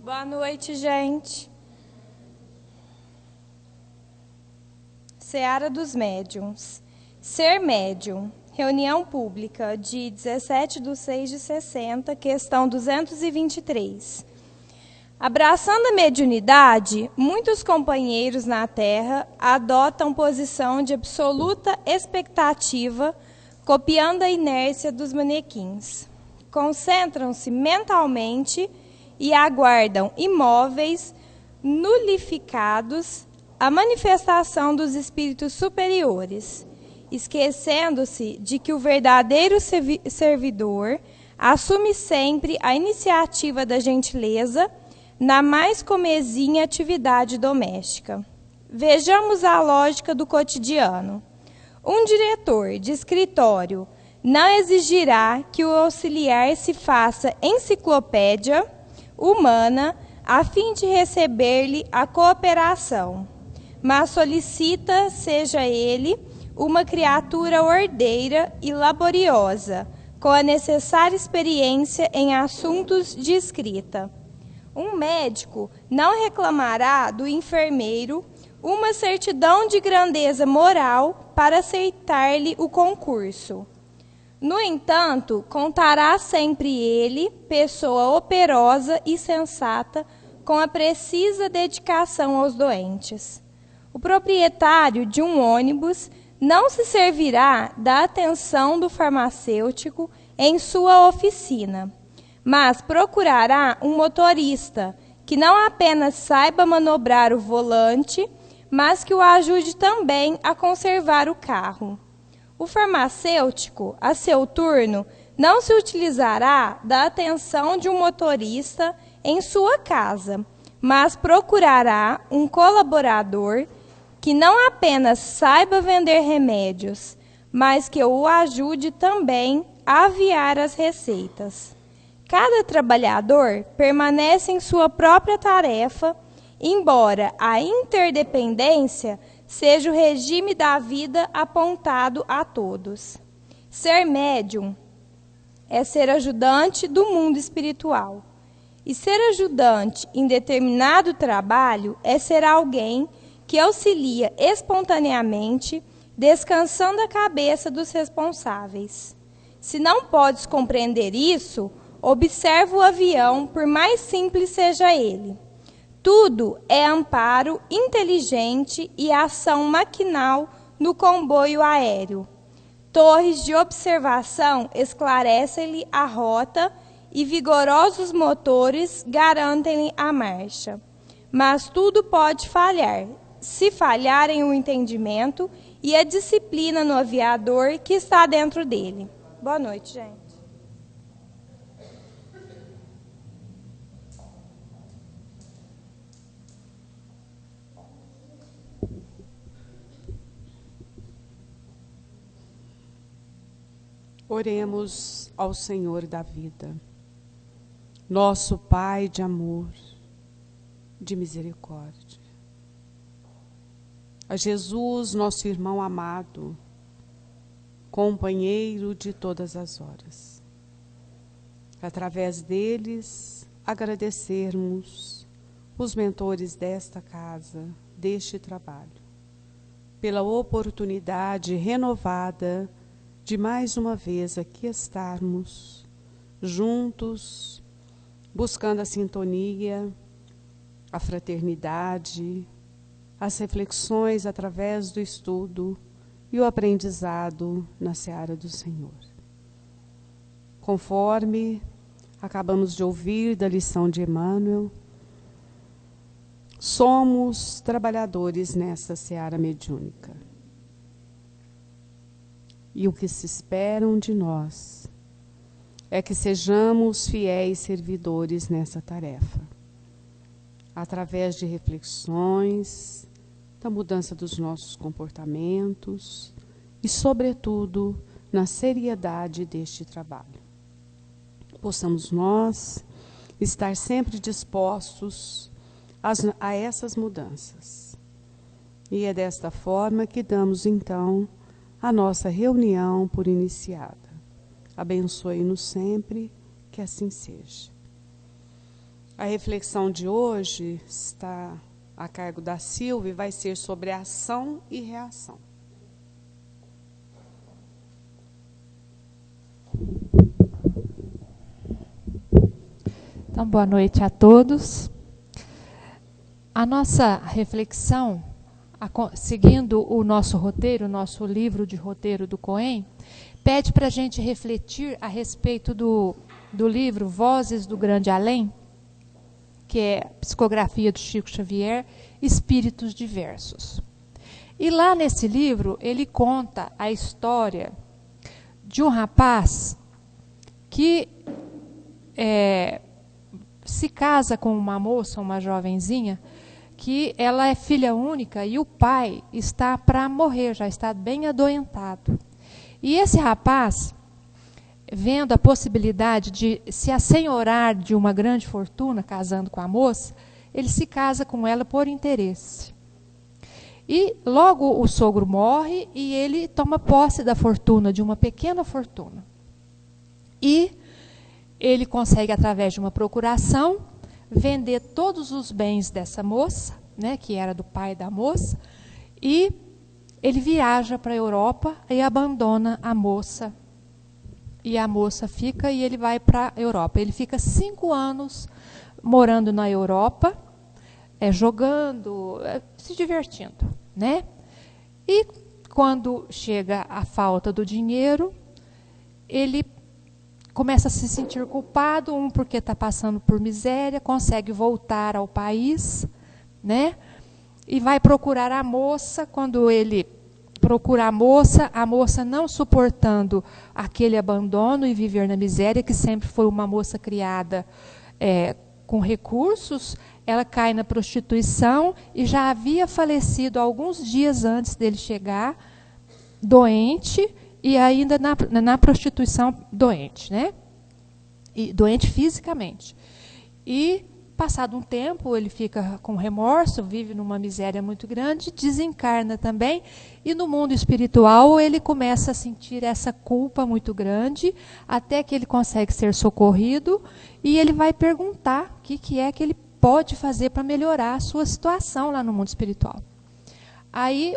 Boa noite, gente. Seara dos Médiuns. Ser médium. Reunião pública de 17/6/60, questão 223. Abraçando a mediunidade, muitos companheiros na Terra adotam posição de absoluta expectativa, copiando a inércia dos manequins. Concentram-se mentalmente e aguardam imóveis, nulificados, a manifestação dos espíritos superiores, esquecendo-se de que o verdadeiro servidor assume sempre a iniciativa da gentileza na mais comezinha atividade doméstica. Vejamos a lógica do cotidiano. Um diretor de escritório não exigirá que o auxiliar se faça enciclopédia humana a fim de receber-lhe a cooperação, mas solicita seja ele uma criatura ordeira e laboriosa, com a necessária experiência em assuntos de escrita. Um médico não reclamará do enfermeiro uma certidão de grandeza moral para aceitar-lhe o concurso. No entanto, contará sempre ele, pessoa operosa e sensata, com a precisa dedicação aos doentes. O proprietário de um ônibus não se servirá da atenção do farmacêutico em sua oficina, mas procurará um motorista que não apenas saiba manobrar o volante, mas que o ajude também a conservar o carro. O farmacêutico, a seu turno, não se utilizará da atenção de um motorista em sua casa, mas procurará um colaborador que não apenas saiba vender remédios, mas que o ajude também a aviar as receitas. Cada trabalhador permanece em sua própria tarefa, embora a interdependência seja o regime da vida apontado a todos. Ser médium é ser ajudante do mundo espiritual. E ser ajudante em determinado trabalho é ser alguém que auxilia espontaneamente, descansando a cabeça dos responsáveis. Se não podes compreender isso, observa o avião, por mais simples seja ele. Tudo é amparo inteligente e ação maquinal no comboio aéreo. Torres de observação esclarecem-lhe a rota e vigorosos motores garantem-lhe a marcha. Mas tudo pode falhar, se falharem o entendimento e a disciplina no aviador que está dentro dele. Boa noite, gente. Oremos ao Senhor da vida, nosso Pai de amor, de misericórdia. A Jesus, nosso irmão amado, companheiro de todas as horas. Através deles, agradecermos os mentores desta casa, deste trabalho, pela oportunidade renovada de mais uma vez aqui estarmos juntos, buscando a sintonia, a fraternidade, as reflexões através do estudo e o aprendizado na seara do Senhor. Conforme acabamos de ouvir da lição de Emmanuel, somos trabalhadores nesta seara mediúnica. E o que se esperam de nós é que sejamos fiéis servidores nessa tarefa, através de reflexões, da mudança dos nossos comportamentos e, sobretudo, na seriedade deste trabalho. Possamos nós estar sempre dispostos a essas mudanças. E é desta forma que damos, então, a nossa reunião por iniciada. Abençoe-nos sempre, que assim seja. A reflexão de hoje está a cargo da Silvia e vai ser sobre ação e reação. Então, boa noite a todos. A nossa reflexão, seguindo o nosso roteiro, o nosso livro de roteiro do Cohen, pede para a gente refletir a respeito do livro Vozes do Grande Além, que é psicografia do Chico Xavier, Espíritos Diversos. E lá nesse livro, ele conta a história de um rapaz que se casa com uma moça, uma jovenzinha, que ela é filha única e o pai está para morrer, já está bem adoentado. E esse rapaz, vendo a possibilidade de se assenhorar de uma grande fortuna, casando com a moça, ele se casa com ela por interesse. E logo o sogro morre e ele toma posse da fortuna, de uma pequena fortuna. E ele consegue, através de uma procuração, vender todos os bens dessa moça, né, que era do pai da moça, e ele viaja para a Europa e abandona a moça. E a moça fica e ele vai para a Europa. Ele fica 5 anos morando na Europa, jogando, se divertindo, né? E quando chega a falta do dinheiro, ele começa a se sentir culpado, porque está passando por miséria, consegue voltar ao país, né? E vai procurar a moça. Quando ele procura a moça não suportando aquele abandono e viver na miséria, que sempre foi uma moça criada com recursos, ela cai na prostituição e já havia falecido alguns dias antes dele chegar, doente, e ainda na prostituição doente, né? E doente fisicamente. E, passado um tempo, ele fica com remorso, vive numa miséria muito grande, desencarna também, e no mundo espiritual ele começa a sentir essa culpa muito grande, até que ele consegue ser socorrido, e ele vai perguntar o que é que ele pode fazer para melhorar a sua situação lá no mundo espiritual. Aí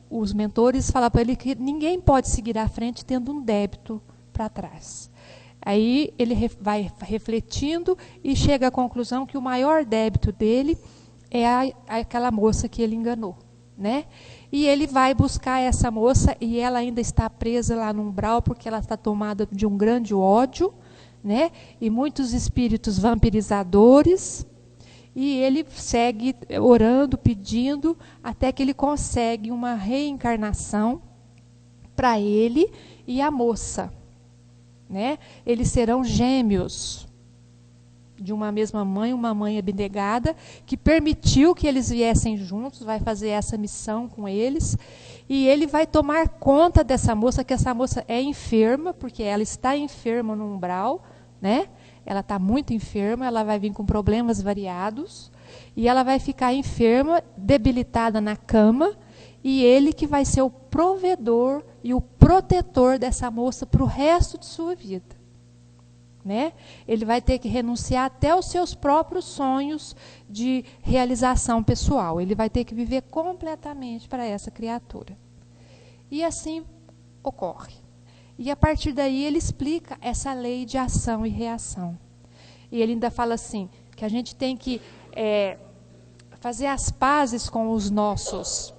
os mentores falam para ele que ninguém pode seguir à frente tendo um débito para trás. Aí ele vai refletindo e chega à conclusão que o maior débito dele é aquela moça que ele enganou, né? E ele vai buscar essa moça e ela ainda está presa lá no umbral porque ela está tomada de um grande ódio, né? E muitos espíritos vampirizadores. E ele segue orando, pedindo, até que ele consegue uma reencarnação para ele e a moça, né? Eles serão gêmeos de uma mesma mãe, uma mãe abnegada, que permitiu que eles viessem juntos, vai fazer essa missão com eles. E ele vai tomar conta dessa moça, que essa moça é enferma, porque ela está enferma no umbral, né? Ela está muito enferma, ela vai vir com problemas variados, e ela vai ficar enferma, debilitada na cama, e ele que vai ser o provedor e o protetor dessa moça para o resto de sua vida, né? Ele vai ter que renunciar até aos seus próprios sonhos de realização pessoal. Ele vai ter que viver completamente para essa criatura. E assim ocorre. E a partir daí ele explica essa lei de ação e reação. E ele ainda fala assim, que a gente tem que fazer as pazes com os nossos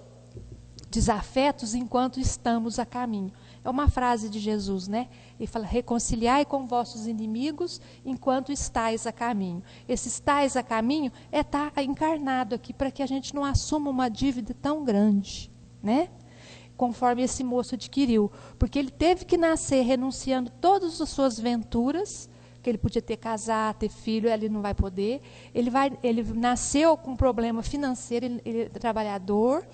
desafetos enquanto estamos a caminho. É uma frase de Jesus, né? Ele fala, reconciliai com vossos inimigos enquanto estais a caminho. Esse estais a caminho é estar encarnado aqui, para que a gente não assuma uma dívida tão grande, né? Conforme esse moço adquiriu. Porque ele teve que nascer renunciando todas as suas venturas, que ele podia ter casado, ter filho, ele não vai poder. Ele nasceu com um problema financeiro, ele é trabalhador,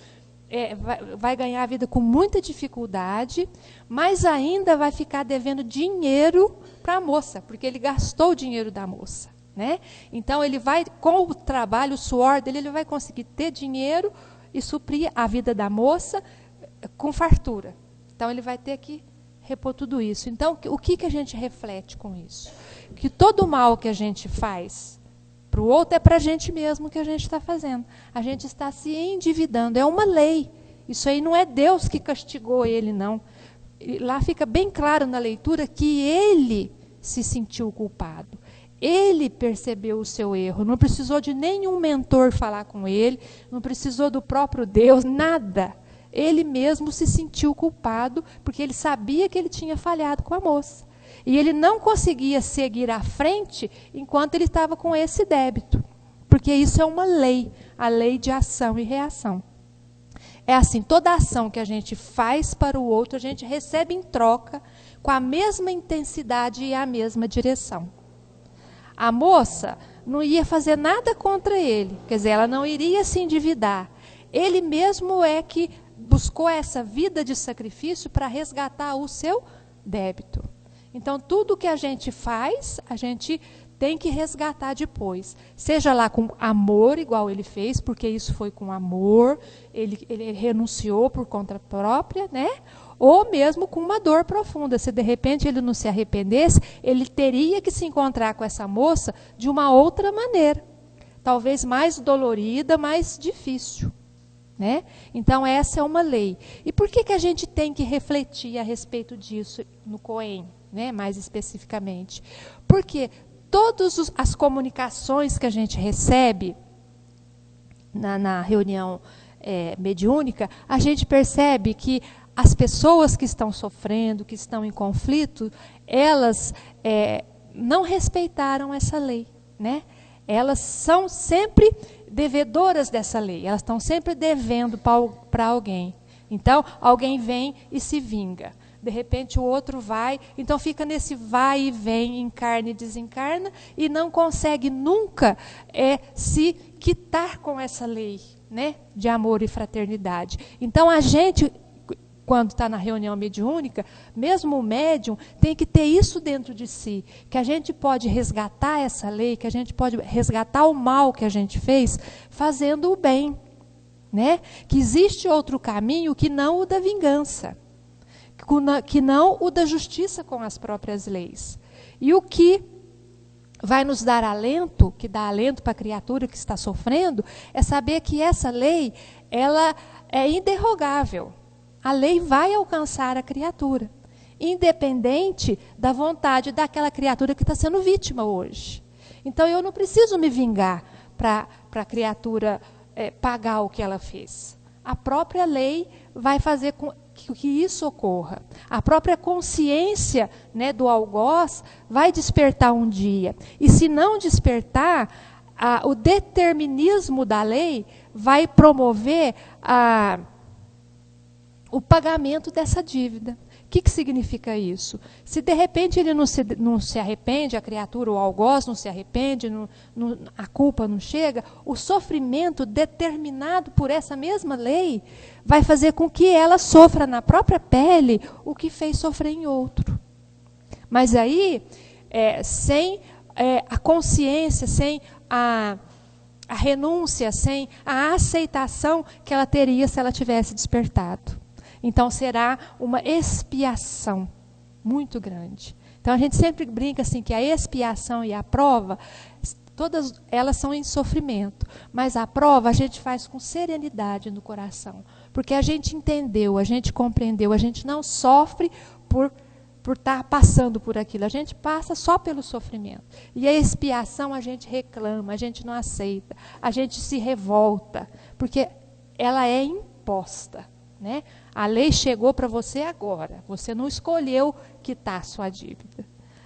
vai ganhar a vida com muita dificuldade, mas ainda vai ficar devendo dinheiro para a moça, porque ele gastou o dinheiro da moça, né? Então, ele vai, com o trabalho, o suor dele, ele vai conseguir ter dinheiro e suprir a vida da moça com fartura. Então, ele vai ter que repor tudo isso. Então, o que a gente reflete com isso? Que todo o mal que a gente faz para o outro, é para a gente mesmo que a gente está fazendo. A gente está se endividando, é uma lei. Isso aí não é Deus que castigou ele, não. Lá fica bem claro na leitura que ele se sentiu culpado. Ele percebeu o seu erro, não precisou de nenhum mentor falar com ele, não precisou do próprio Deus, nada. Ele mesmo se sentiu culpado, porque ele sabia que ele tinha falhado com a moça. E ele não conseguia seguir à frente enquanto ele estava com esse débito. Porque isso é uma lei, a lei de ação e reação. É assim, toda ação que a gente faz para o outro, a gente recebe em troca com a mesma intensidade e a mesma direção. A moça não ia fazer nada contra ele, quer dizer, ela não iria se endividar. Ele mesmo é que buscou essa vida de sacrifício para resgatar o seu débito. Então, tudo que a gente faz, a gente tem que resgatar depois. Seja lá com amor, igual ele fez, porque isso foi com amor, ele renunciou por conta própria, né? Ou mesmo com uma dor profunda. Se de repente ele não se arrependesse, ele teria que se encontrar com essa moça de uma outra maneira. Talvez mais dolorida, mais difícil. Né? Então, essa é uma lei. E por que a gente tem que refletir a respeito disso no Cohen, né? Mais especificamente? Porque todas as comunicações que a gente recebe na reunião mediúnica, a gente percebe que as pessoas que estão sofrendo, que estão em conflito, elas não respeitaram essa lei, né? Elas são sempre devedoras dessa lei, elas estão sempre devendo para alguém. Então, alguém vem e se vinga. De repente, o outro vai, então fica nesse vai e vem, encarna e desencarna, e não consegue nunca se quitar com essa lei, né, de amor e fraternidade. Então, a gente, quando está na reunião mediúnica, mesmo o médium tem que ter isso dentro de si, que a gente pode resgatar essa lei, que a gente pode resgatar o mal que a gente fez, fazendo o bem, né? Que existe outro caminho que não o da vingança, que não o da justiça com as próprias leis. E o que vai nos dar alento, que dá alento para a criatura que está sofrendo, é saber que essa lei, ela é inderrogável. A lei vai alcançar a criatura, independente da vontade daquela criatura que está sendo vítima hoje. Então, eu não preciso me vingar para a criatura pagar o que ela fez. A própria lei vai fazer com que isso ocorra. A própria consciência, né, do algoz vai despertar um dia. E se não despertar, o determinismo da lei vai promover o pagamento dessa dívida. O que significa isso? Se de repente ele não se arrepende, a criatura, o algoz não se arrepende, a culpa não chega, o sofrimento determinado por essa mesma lei vai fazer com que ela sofra na própria pele o que fez sofrer em outro. Mas aí, sem a consciência, sem a renúncia, sem a aceitação que ela teria se ela tivesse despertado. Então, será uma expiação muito grande. Então, a gente sempre brinca assim que a expiação e a prova, todas elas são em sofrimento. Mas a prova a gente faz com serenidade no coração. Porque a gente entendeu, a gente compreendeu, a gente não sofre por estar passando por aquilo. A gente passa só pelo sofrimento. E a expiação a gente reclama, a gente não aceita, a gente se revolta. Porque ela é imposta. Né? A lei chegou para você agora. Você não escolheu quitar sua dívida.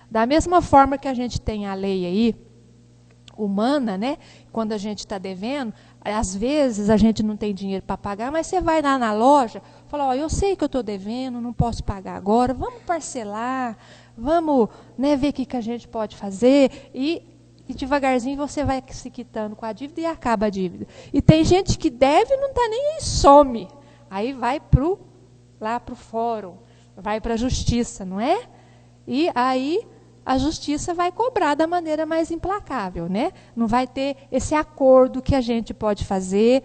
Da mesma forma que a gente tem a lei aí, humana, né? Quando a gente está devendo, às vezes a gente não tem dinheiro para pagar, mas você vai lá na loja, fala, eu sei que eu estou devendo, não posso pagar agora, vamos parcelar, vamos, né, ver o que a gente pode fazer, e devagarzinho você vai se quitando com a dívida e acaba a dívida. E tem gente que deve e não está nem aí, some. Aí vai lá para o fórum, vai para a justiça, não é? E aí a justiça vai cobrar da maneira mais implacável, né? Não vai ter esse acordo que a gente pode fazer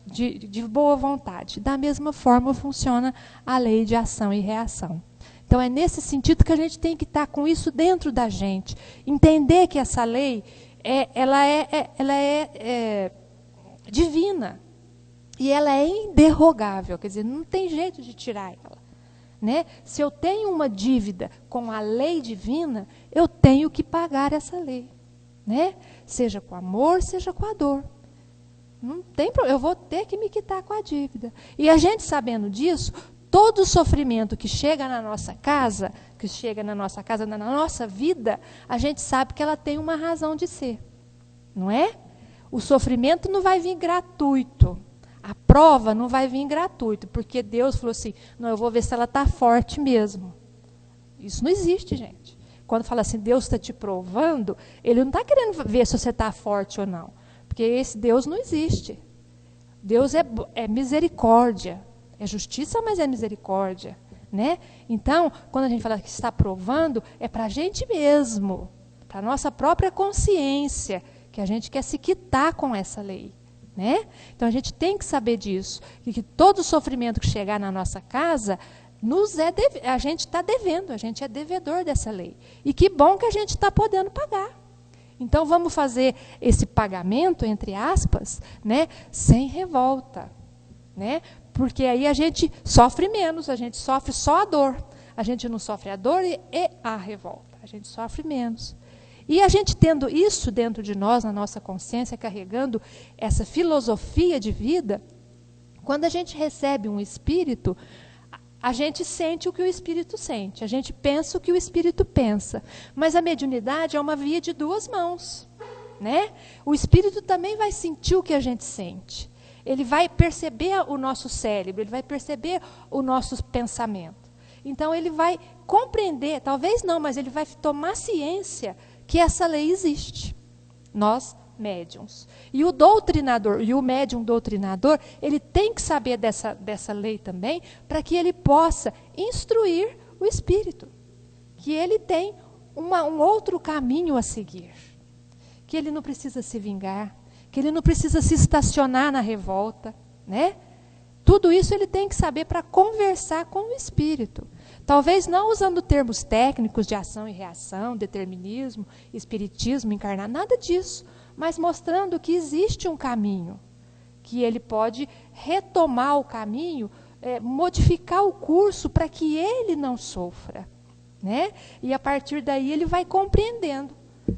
de boa vontade. Da mesma forma funciona a lei de ação e reação. Então é nesse sentido que a gente tem que estar com isso dentro da gente. Entender que essa lei, ela é divina. E ela é inderrogável, quer dizer, não tem jeito de tirar ela. Né? Se eu tenho uma dívida com a lei divina, eu tenho que pagar essa lei. Né? Seja com amor, seja com a dor. Não tem problema, eu vou ter que me quitar com a dívida. E a gente sabendo disso, todo o sofrimento que chega na nossa casa, na nossa vida, a gente sabe que ela tem uma razão de ser. Não é? O sofrimento não vai vir gratuito. A prova não vai vir gratuito, porque Deus falou assim, não, eu vou ver se ela está forte mesmo. Isso não existe, gente. Quando fala assim, Deus está te provando, Ele não está querendo ver se você está forte ou não. Porque esse Deus não existe. Deus é misericórdia. É justiça, mas é misericórdia. Né? Então, quando a gente fala que está provando, é para a gente mesmo. Para a nossa própria consciência, que a gente quer se quitar com essa lei. Né? Então, a gente tem que saber disso. Que todo sofrimento que chegar na nossa casa, a gente está devendo, a gente é devedor dessa lei. E que bom que a gente está podendo pagar. Então, vamos fazer esse pagamento, entre aspas, né, sem revolta. Né? Porque aí a gente sofre menos, a gente sofre só a dor. A gente não sofre a dor e a revolta. A gente sofre menos. E a gente tendo isso dentro de nós, na nossa consciência, carregando essa filosofia de vida, quando a gente recebe um espírito, a gente sente o que o espírito sente, a gente pensa o que o espírito pensa. Mas a mediunidade é uma via de duas mãos. Né? O espírito também vai sentir o que a gente sente. Ele vai perceber o nosso cérebro, ele vai perceber o nosso pensamento. Então ele vai compreender, talvez não, mas ele vai tomar ciência que essa lei existe. Nós, médiuns. E o doutrinador, e o médium doutrinador, ele tem que saber dessa lei também, para que ele possa instruir o espírito. Que ele tem um outro caminho a seguir. Que ele não precisa se vingar, que ele não precisa se estacionar na revolta. Né? Tudo isso ele tem que saber para conversar com o espírito. Talvez não usando termos técnicos de ação e reação, determinismo, espiritismo, encarnar, nada disso, mas mostrando que existe um caminho, que ele pode retomar o caminho, modificar o curso para que ele não sofra. Né? E a partir daí ele vai compreendendo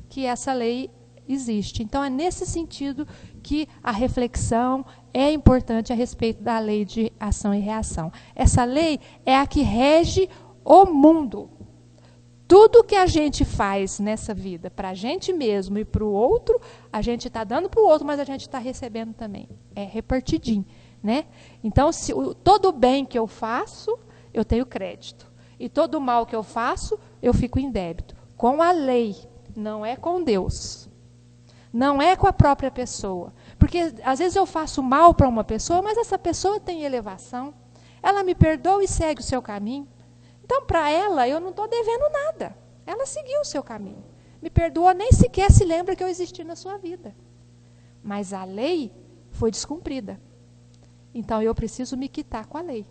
que essa lei existe. Então é nesse sentido que a reflexão é importante a respeito da lei de ação e reação. Essa lei é a que rege o mundo. Tudo que a gente faz nessa vida, para a gente mesmo e para o outro, a gente está dando para o outro, mas a gente está recebendo também. É repartidinho. Né? Então, todo o bem que eu faço, eu tenho crédito. E todo o mal que eu faço, eu fico em débito. Com a lei, não é com Deus. Não é com a própria pessoa. Porque, às vezes, eu faço mal para uma pessoa, mas essa pessoa tem elevação. Ela me perdoa e segue o seu caminho. Então, para ela, eu não estou devendo nada. Ela seguiu o seu caminho. Me perdoa, nem sequer se lembra que eu existi na sua vida. Mas a lei foi descumprida. Então, eu preciso me quitar com a lei,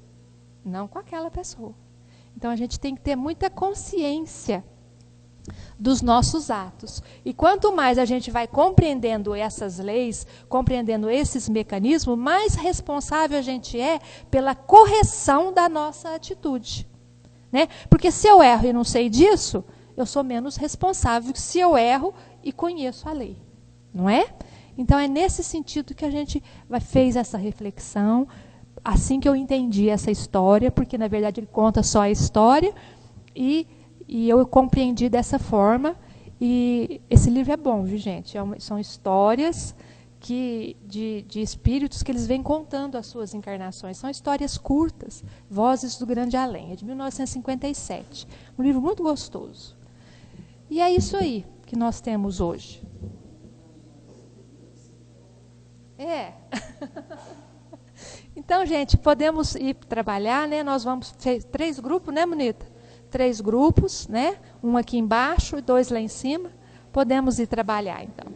não com aquela pessoa. Então, a gente tem que ter muita consciência dos nossos atos. E quanto mais a gente vai compreendendo essas leis, compreendendo esses mecanismos, mais responsável a gente é pela correção da nossa atitude. Né? Porque se eu erro e não sei disso, eu sou menos responsável que se eu erro e conheço a lei. Não é? Então é nesse sentido que a gente fez essa reflexão, assim que eu entendi essa história, porque na verdade ele conta só a história, e eu compreendi dessa forma. E esse livro é bom, viu, gente? São histórias de espíritos que eles vêm contando as suas encarnações. São histórias curtas, Vozes do Grande Além, é de 1957. Um livro muito gostoso. E é isso aí que nós temos hoje. Então, gente, podemos ir trabalhar, né? Nós vamos fazer 3 grupos, né, Monita? 3 grupos, né? Um aqui embaixo e 2 lá em cima. Podemos ir trabalhar, então.